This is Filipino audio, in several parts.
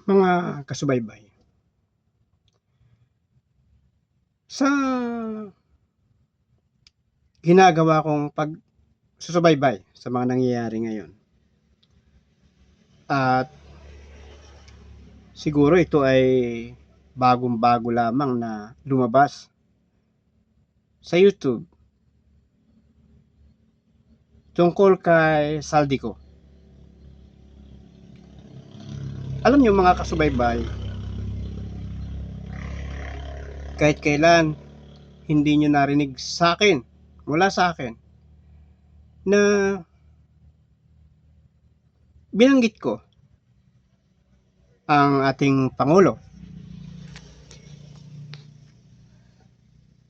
Mga kasubaybay, sa ginagawa kong pagsusubaybay sa mga nangyayari ngayon at siguro ito ay bagong-bago lamang na lumabas sa YouTube tungkol kay Saldico. Alam niyo mga kasubaybay, kahit kailan hindi niyo narinig sa akin, mula sa akin, na binanggit ko ang ating Pangulo.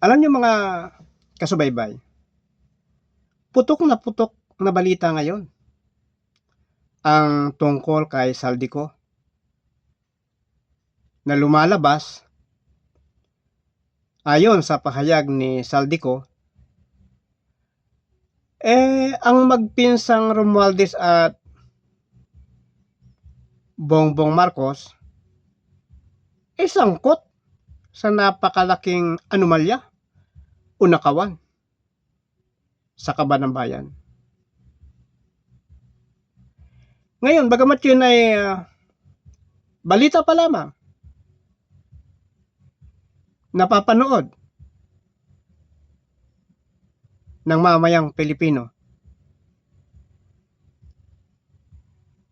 Alam niyo mga kasubaybay, putok na balita ngayon ang tungkol kay Saldico na lumalabas ayon sa pahayag ni Saldico, ang magpinsang Romualdez at Bongbong Marcos sangkot sa napakalaking anomalya o nakawan sa kaban ng bayan. Ngayon, bagamat yun ay balita pa lamang, napapanood ng mamayang Pilipino,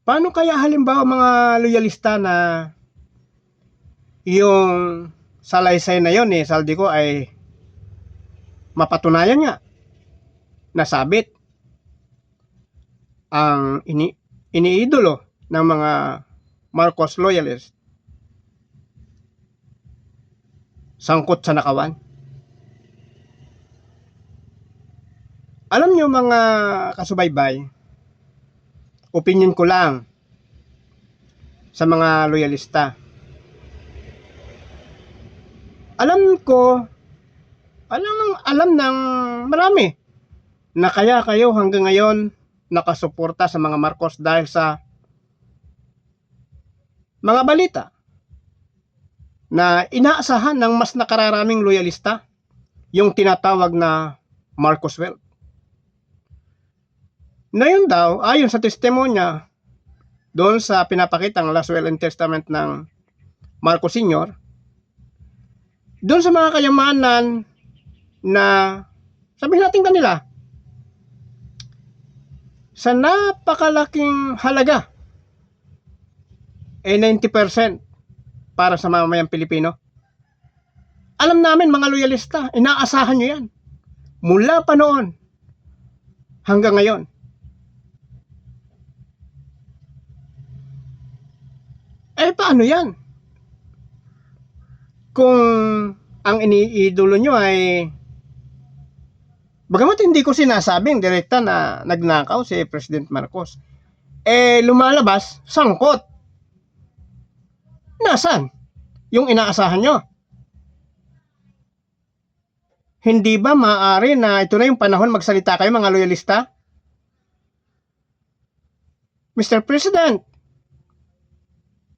paano kaya halimbawa mga loyalista na yung salaysay na yon Saldico ay mapatunayan nga nasabit ang iniidolo ng mga Marcos loyalist sangkot sa nakawan? Alam nyo mga kasubaybay, opinion ko lang sa mga loyalista. Alam ng marami na kaya kayo hanggang ngayon nakasuporta sa mga Marcos dahil sa mga balita na inaasahan ng mas nakararaming loyalista, yung tinatawag na Marcos wealth. Na yun daw, ayon sa testimonya doon sa pinapakitang Last Will and Testament ng Marcos Sr., doon sa mga kayamanan na sabihin natin kanila sa napakalaking halaga 90% para sa mamayang Pilipino. Alam namin mga loyalista, inaasahan nyo yan mula pa noon hanggang ngayon. Paano yan? Kung ang iniidolo nyo ay, bagamat hindi ko sinasabing direkta na nagnakaw si President Marcos, lumalabas, sangkot. Nasaan yung inaasahan nyo? Hindi ba maaari na ito na yung panahon magsalita kayo mga loyalista? Mr. President,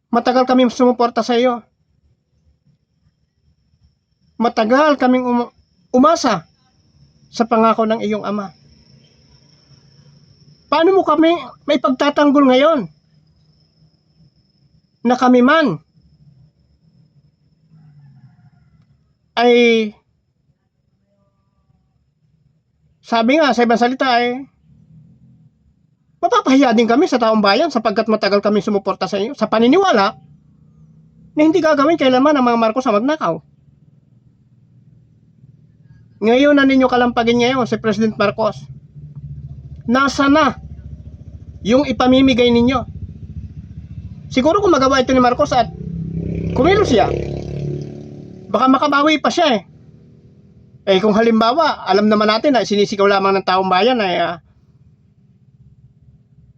matagal kaming sumuporta sa iyo. Matagal kaming umasa sa pangako ng iyong ama. Paano mo kami may pagtatanggol ngayon na kami man ay, sabi nga sa ibang salita mapapahiya din kami sa taong bayan sapagkat matagal kami sumuporta sa iyo sa paniniwala na hindi gagawin kailanman ng mga Marcos sa magnakaw. Ngayon na ninyo kalampagin ngayon si President Marcos. Nasa na yung ipamimigay ninyo? Siguro kung magawa ito ni Marcos at kumilos siya, baka makabawi pa siya kung halimbawa, alam naman natin na sinisigaw lamang ng taong bayan ay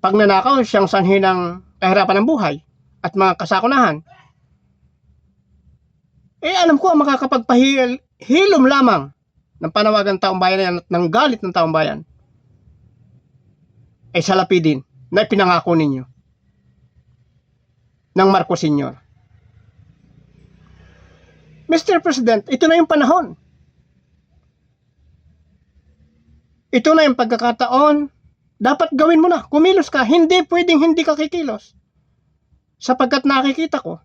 pag nanakaw siyang sanhi ng kahirapan ng buhay at mga kasakunahan. Alam ko ang makakapagpahilom lamang ng panawagan ng taong bayan at ng galit ng taong bayan salapi din na ipinangako ninyo. ng Marcos Sr. Mr. President, ito na yung panahon. Ito na yung pagkakataon. Dapat gawin mo na. Kumilos ka. Hindi pwedeng hindi ka kikilos. Sapagkat nakikita ko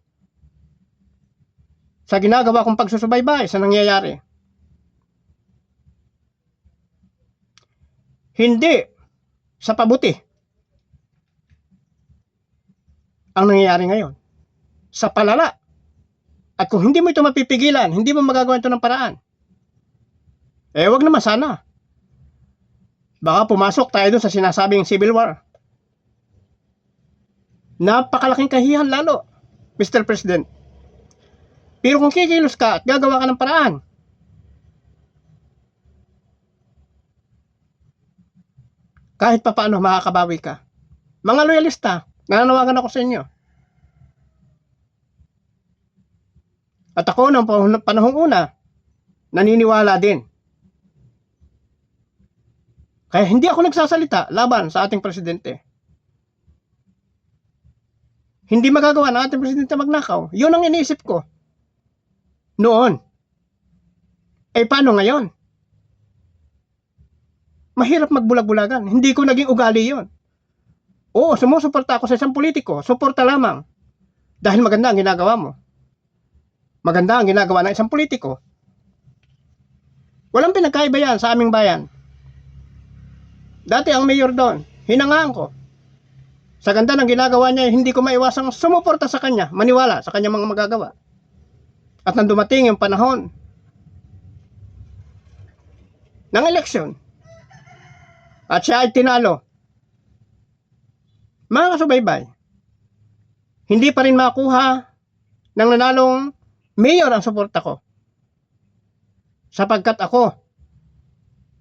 sa ginagawa kong pagsusubaybay sa nangyayari. Hindi sa pabuti ang nangyayari ngayon. Sa palala. At kung hindi mo ito mapipigilan, hindi mo magagawa ito ng paraan. Wag naman sana. Baka pumasok tayo dun sa sinasabing civil war. Napakalaking kahihan lalo, Mr. President. Pero kung kikilos ka at gagawa ka ng paraan, kahit pa paano makakabawi ka. Mga loyalista, nananawagan ako sa inyo. At ako ng panahong una, naniniwala din. Kaya hindi ako nagsasalita laban sa ating presidente. Hindi magagawa ng ating presidente magnakaw. Yun ang iniisip ko. Noon. Paano ngayon? Mahirap magbulag-bulagan. Hindi ko naging ugali yun. Oo, sumusuporta ako sa isang politiko. Suporta lamang. Dahil maganda ang ginagawa mo. Maganda ang ginagawa ng isang politiko. Walang pinagkaiba yan sa aming bayan. Dati ang mayor doon, hinangaan ko. Sa ganda ng ginagawa niya, hindi ko maiwasang sumuporta sa kanya, maniwala sa kanya mga magagawa. At nang dumating yung panahon ng eleksyon, at siya ay tinalo, mga kasubaybay, hindi pa rin makuha ng nanalong mayor ang suporta ko. Sapagkat ako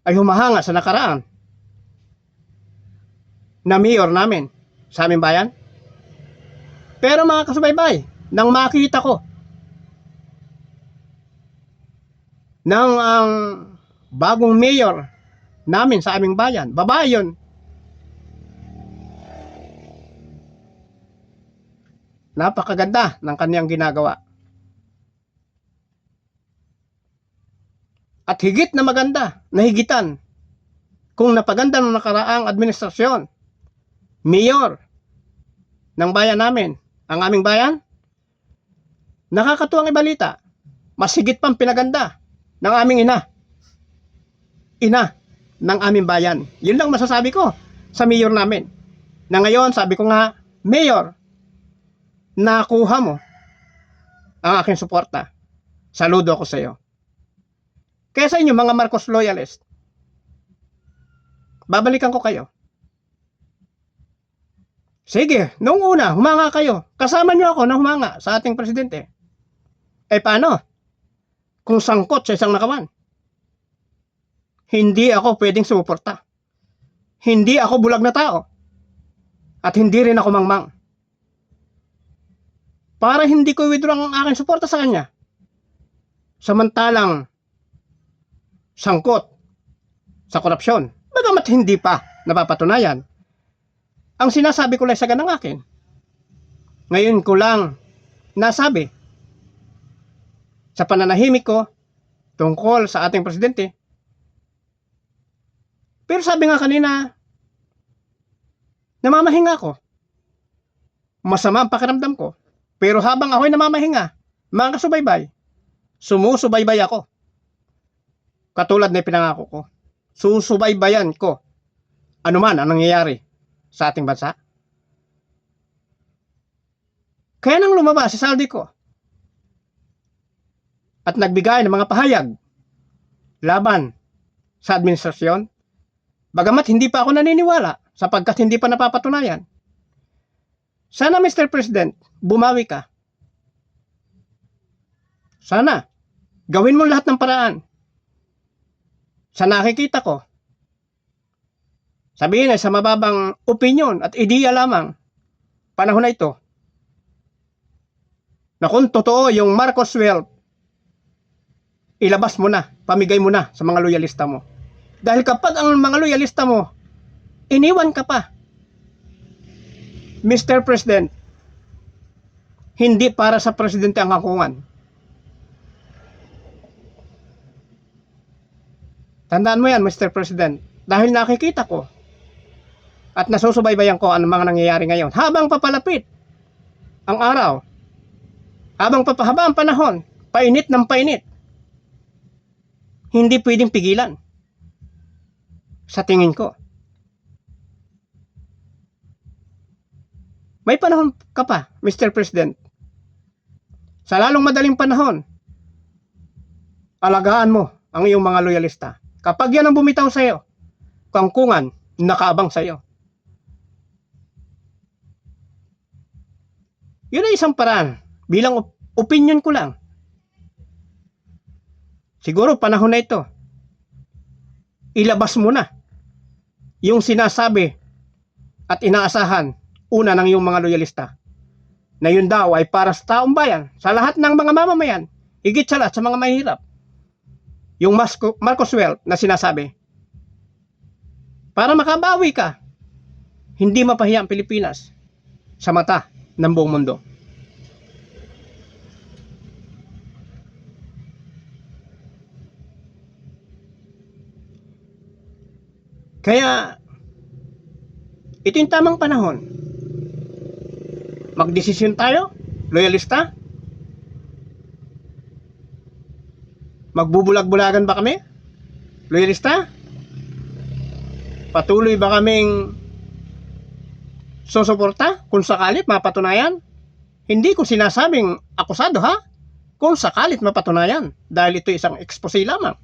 ay humahanga sa nakaraan na mayor namin sa aming bayan. Pero mga kasubaybay, nang makita ko ng ang bagong mayor namin sa aming bayan, babae yun, napakaganda ng kanyang ginagawa. At higit na maganda, nahigitan, kung napaganda ng nakaraang administrasyon, mayor ng bayan namin, ang aming bayan, nakakatuwang ibalita, mas higit pang pinaganda ng aming ina ng aming bayan. Yun lang masasabi ko sa mayor namin. Na ngayon, sabi ko nga, mayor, nakuha mo ang aking suporta. Saludo ako sa iyo. Kaya sa inyo, mga Marcos loyalist, babalikan ko kayo. Sige, noong una, humanga kayo. Kasama nyo ako na humanga sa ating presidente. Paano? Kung sangkot sa isang nakawan. Hindi ako pwedeng sumuporta. Hindi ako bulag na tao. At hindi rin ako mangmang. Para hindi ko withdraw ang aking suporta sa kanya. Samantalang sangkot sa korupsyon. Bagamat hindi pa napapatunayan. Ang sinasabi ko lang sa ganang akin. Ngayon ko lang nasabi sa pananahimik ko tungkol sa ating presidente. Pero sabi nga kanina, namamahinga ako. Masama ang pakiramdam ko. Pero habang ako'y namamahinga, mga kasubaybay, sumusubaybay ako. Katulad na pinangako ko. Susubaybayan ko anuman ang nangyayari sa ating bansa. Kaya nang lumabas si Saldi ko at nagbigay ng mga pahayag laban sa administrasyon, bagamat hindi pa ako naniniwala sapagkat hindi pa napapatunayan. Sana, Mr. President, bumawi ka. Sana, gawin mo lahat ng paraan. Sa nakikita ko, sabihin ay sa mababang opinion at ideya lamang, panahon na ito, na kung totoo yung Marcos wealth, ilabas mo na, pamigay mo na sa mga loyalista mo. Dahil kapag ang mga loyalista mo, iniwan ka pa, Mr. President, Hindi para sa presidente ang kangkungan. Tandaan mo yan, Mr. President. Dahil nakikita ko at nasusubaybayan ko ang mga nangyayari ngayon. Habang papalapit ang araw, habang papahaba ang panahon, painit ng painit, hindi pwedeng pigilan. Sa tingin ko. May panahon ka pa, Mr. President. Sa lalong madaling panahon, alagaan mo ang iyong mga loyalista. Kapag yan ang bumitaw sa iyo, kangkungan, nakaabang sa iyo. Yun ay isang paraan. Bilang opinion ko lang. Siguro panahon na ito, ilabas mo na yung sinasabi at inaasahan una ng iyong mga loyalista na yun daw ay para sa taong bayan, sa lahat ng mga mamamayan, higit sa lahat sa mga mahirap. Yung Marcos Wealth na sinasabi, para makabawi ka, hindi mapahiya ang Pilipinas sa mata ng buong mundo. Kaya, ito yung tamang panahon. Magdesisyon tayo, loyalista. Magbubulag-bulagan ba kami, loyalista? Patuloy ba kaming susuporta kung sakalit mapatunayan? Hindi ko sinasabing akusado ha, kung sakalit mapatunayan, dahil ito isang expose lamang.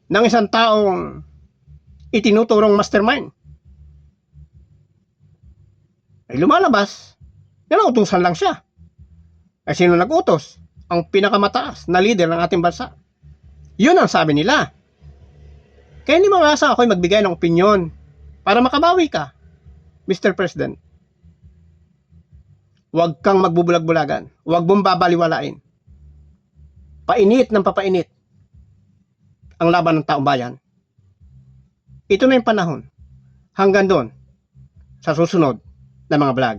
Ng isang taong itinuturong mastermind. Ay lumalabas, utusan lang siya. Ay sino nag-utos? Ang pinakamataas na leader ng ating bansa. Yun ang sabi nila. Kaya hindi mawasa ako'y magbigay ng opinyon para makabawi ka, Mr. President. Huwag kang magbubulag-bulagan. Huwag mong babaliwalain. Painit ng papainit ang laban ng taong bayan. Ito na yung panahon. Hanggang doon sa susunod na mga vlog.